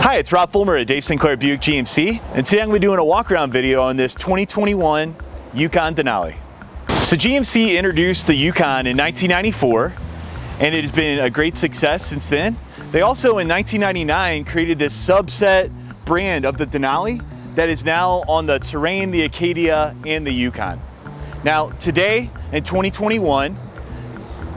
Hi, it's Rob Fulmer at Dave Sinclair Buick GMC, and today I'm going to be doing a walk-around video on this 2021 Yukon Denali. So GMC introduced the Yukon in 1994, and it has been a great success since then. They also in 1999 created this subset brand of the Denali that is now on the Terrain, the Acadia, and the Yukon. Now today in 2021,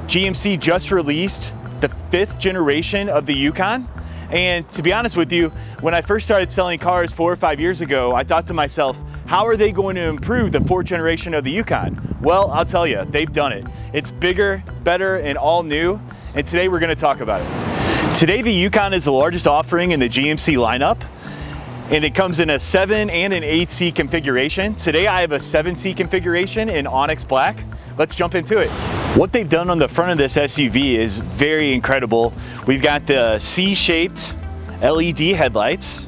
GMC just released the 5th generation of the Yukon. And to be honest with you, when I first started selling cars 4 or 5 years ago, I thought to myself, how are they going to improve the 4th generation of the Yukon? Well, I'll tell you, they've done it. It's bigger, better, and all new, and today we're gonna talk about it. Today the Yukon is the largest offering in the GMC lineup, and it comes in a 7 and an 8-seat configuration. Today I have a 7-seat configuration in Onyx Black. Let's jump into it. What they've done on the front of this SUV is very incredible. We've got the C-shaped LED headlights,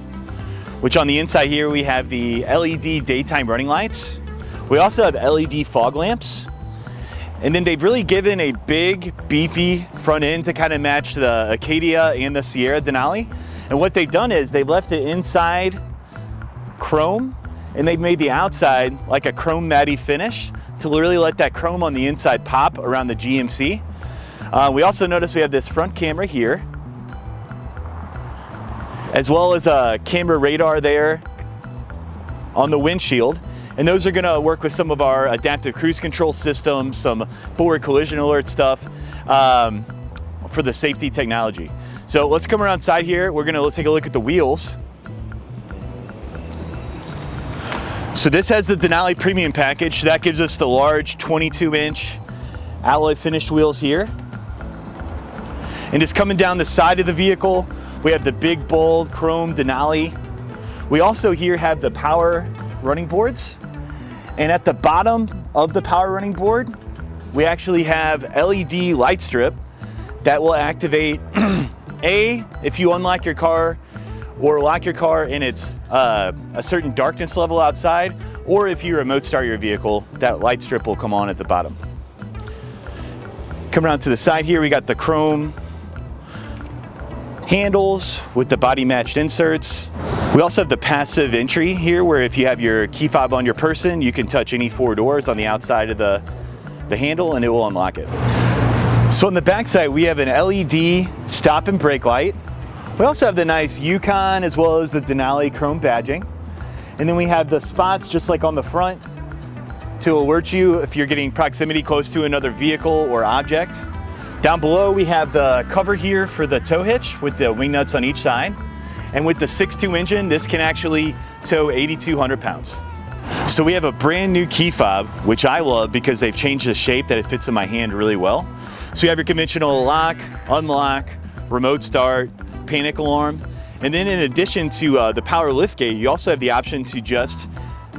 which on the inside here we have the LED daytime running lights. We also have LED fog lamps. And then they've really given a big, beefy front end to kind of match the Acadia and the Sierra Denali. And what they've done is they've left the inside chrome, and they've made the outside like a chrome matte finish to really let that chrome on the inside pop around the GMC. We also notice we have this front camera here, as well as a camera radar there on the windshield. And those are gonna work with some of our adaptive cruise control systems, some forward collision alert stuff for the safety technology. So let's come around side here. We're gonna take a look at the wheels. So this has the Denali Premium Package. That gives us the large 22-inch alloy finished wheels here. And just coming down the side of the vehicle, we have the big, bold chrome Denali. We also here have the power running boards. And at the bottom of the power running board, we actually have LED light strip that will activate if you unlock your car or lock your car and it's a certain darkness level outside, or if you remote start your vehicle, that light strip will come on at the bottom. Come around to the side here, we got the chrome handles with the body matched inserts. We also have the passive entry here, where if you have your key fob on your person, you can touch any 4 doors on the outside of the handle and it will unlock it. So on the back side, we have an LED stop and brake light. We also have the nice Yukon as well as the Denali chrome badging. And then we have the spots just like on the front to alert you if you're getting proximity close to another vehicle or object. Down below we have the cover here for the tow hitch with the wing nuts on each side. And with the 6.2 engine, this can actually tow 8,200 pounds. So we have a brand new key fob, which I love because they've changed the shape that it fits in my hand really well. So you have your conventional lock, unlock, remote start, panic alarm. And then in addition to the power lift gate, you also have the option to just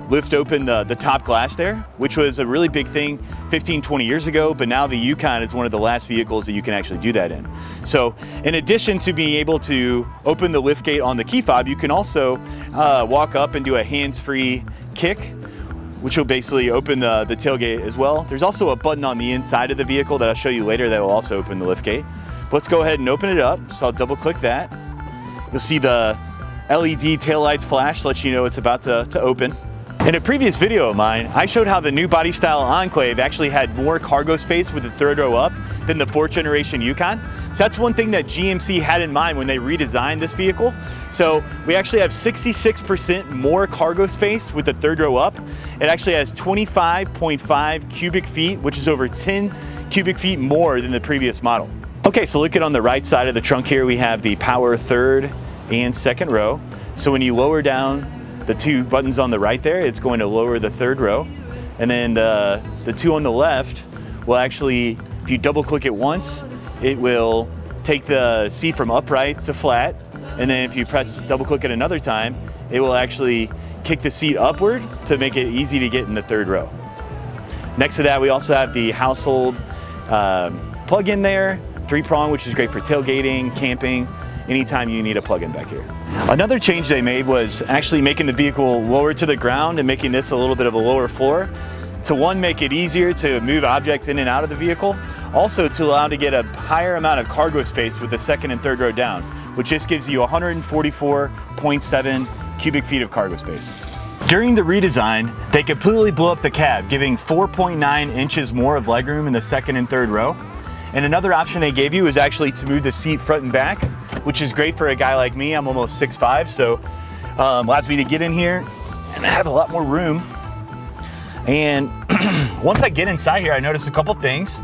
lift open the top glass there, which was a really big thing 15, 20 years ago, but now the Yukon is one of the last vehicles that you can actually do that in. So in addition to being able to open the lift gate on the key fob, you can also walk up and do a hands-free kick, which will basically open the tailgate as well. There's also a button on the inside of the vehicle that I'll show you later that will also open the lift gate. Let's go ahead and open it up. So I'll double click that. You'll see the LED taillights flash to let you know it's about to open. In a previous video of mine, I showed how the new body style Enclave actually had more cargo space with the 3rd row up than the 4th generation Yukon. So that's one thing that GMC had in mind when they redesigned this vehicle. So we actually have 66% more cargo space with the 3rd row up. It actually has 25.5 cubic feet, which is over 10 cubic feet more than the previous model. Okay, so looking on the right side of the trunk here, we have the power 3rd and 2nd row. So when you lower down the 2 buttons on the right there, it's going to lower the 3rd row. And then the 2 on the left will actually, if you double click it once, it will take the seat from upright to flat. And then if you press double click it another time, it will actually kick the seat upward to make it easy to get in the 3rd row. Next to that, we also have the household plug-in there, 3-prong, which is great for tailgating, camping, anytime you need a plug-in back here. Another change they made was actually making the vehicle lower to the ground and making this a little bit of a lower floor to, one, make it easier to move objects in and out of the vehicle, also to allow to get a higher amount of cargo space with the 2nd and 3rd row down. which just gives you 144.7 cubic feet of cargo space. During the redesign, they completely blew up the cab, giving 4.9 inches more of legroom in the second and third row. And another option they gave you is actually to move the seat front and back, which is great for a guy like me. I'm almost 6'5", so allows me to get in here and I have a lot more room. And once I get inside here, I noticed a couple things.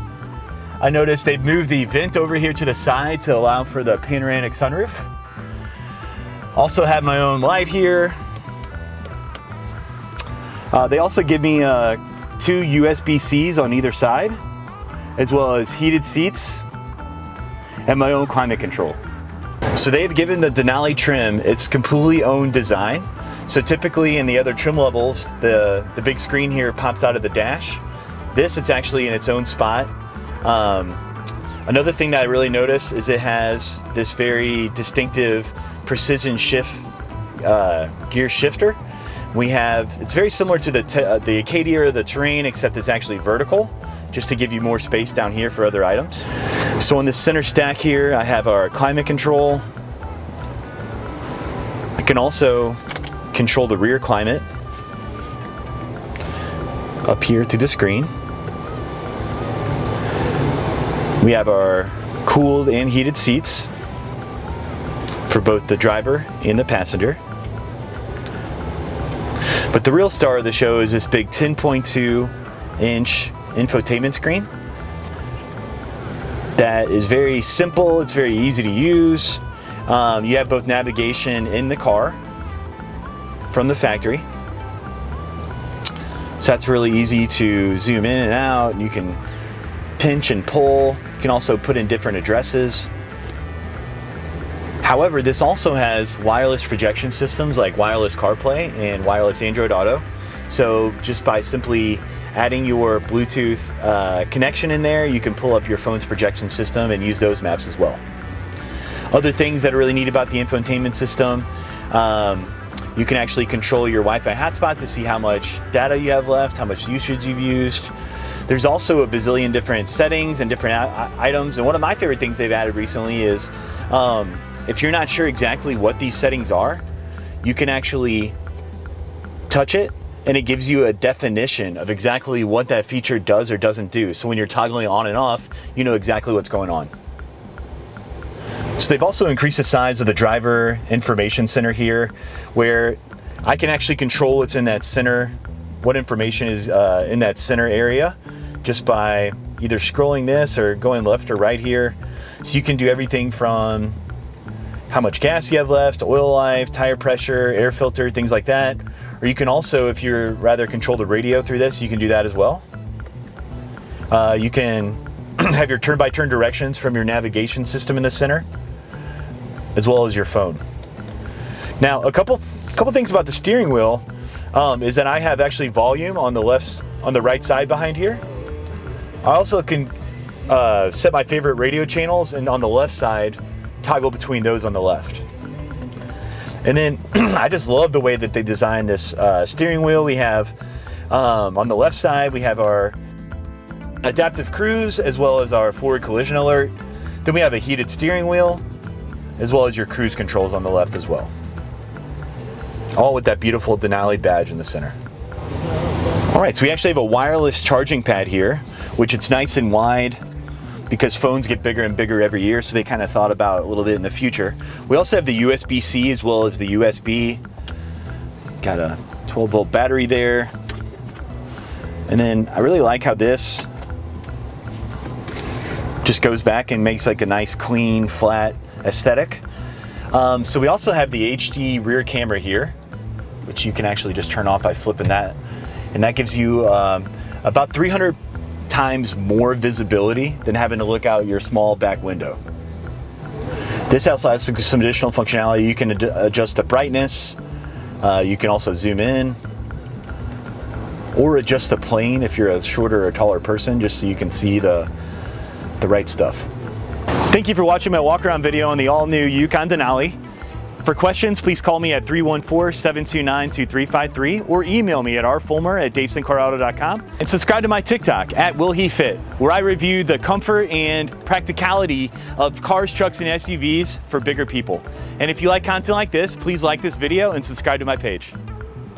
I noticed they've moved the vent over here to the side to allow for the panoramic sunroof. Also have my own light here. They also give me 2 USB-Cs on either side, as well as heated seats and my own climate control. So they've given the Denali trim its completely own design. So typically in the other trim levels, the big screen here pops out of the dash. This, it's actually in its own spot. Another thing that I really noticed is it has this very distinctive precision shift gear shifter. It's very similar to the Acadia or the Terrain, except it's actually vertical, just to give you more space down here for other items. So on the center stack here, I have our climate control. I can also control the rear climate up here through the screen. We have our cooled and heated seats for both the driver and the passenger. But the real star of the show is this big 10.2-inch infotainment screen that is very simple, it's very easy to use. You have both navigation in the car from the factory. So that's really easy to zoom in and out. You can pinch and pull. You can also put in different addresses. However, this also has wireless projection systems like wireless CarPlay and wireless Android Auto. So just by simply adding your Bluetooth connection in there, you can pull up your phone's projection system and use those maps as well. Other things that are really neat about the infotainment system, you can actually control your Wi-Fi hotspot to see how much data you have left, how much usage you've used. There's also a bazillion different settings and different items. And one of my favorite things they've added recently is if you're not sure exactly what these settings are, you can actually touch it and it gives you a definition of exactly what that feature does or doesn't do. So when you're toggling on and off, you know exactly what's going on. So they've also increased the size of the driver information center here, where I can actually control what's in that center, what information is in that center area, just by either scrolling this or going left or right here. So you can do everything from how much gas you have left, oil life, tire pressure, air filter, things like that. Or you can also, if you're rather control the radio through this, you can do that as well. You can have your turn-by-turn directions from your navigation system in the center, as well as your phone. Now, a couple things about the steering wheel is that I have actually volume on the right side behind here. I also can set my favorite radio channels, and on the left side, toggle between those on the left. And then I just love the way that they designed this steering wheel. We have on the left side, we have our adaptive cruise as well as our forward collision alert. Then we have a heated steering wheel as well as your cruise controls on the left as well. All with that beautiful Denali badge in the center. All right, so we actually have a wireless charging pad here, which it's nice and wide because phones get bigger and bigger every year, so they kind of thought about a little bit in the future. We also have the USB-C as well as the USB. Got a 12-volt battery there. And then I really like how this just goes back and makes like a nice clean, flat aesthetic. So we also have the HD rear camera here, which you can actually just turn off by flipping that. And that gives you about 300 times more visibility than having to look out your small back window. This also has some additional functionality. You can adjust the brightness. You can also zoom in or adjust the plane if you're a shorter or taller person, just so you can see the right stuff. Thank you for watching my walk around video on the all new Yukon Denali. For questions, please call me at 314-729-2353 or email me at rfulmer@davesoncarauto.com, and subscribe to my TikTok at WillHeFit, where I review the comfort and practicality of cars, trucks, and SUVs for bigger people. And if you like content like this, please like this video and subscribe to my page.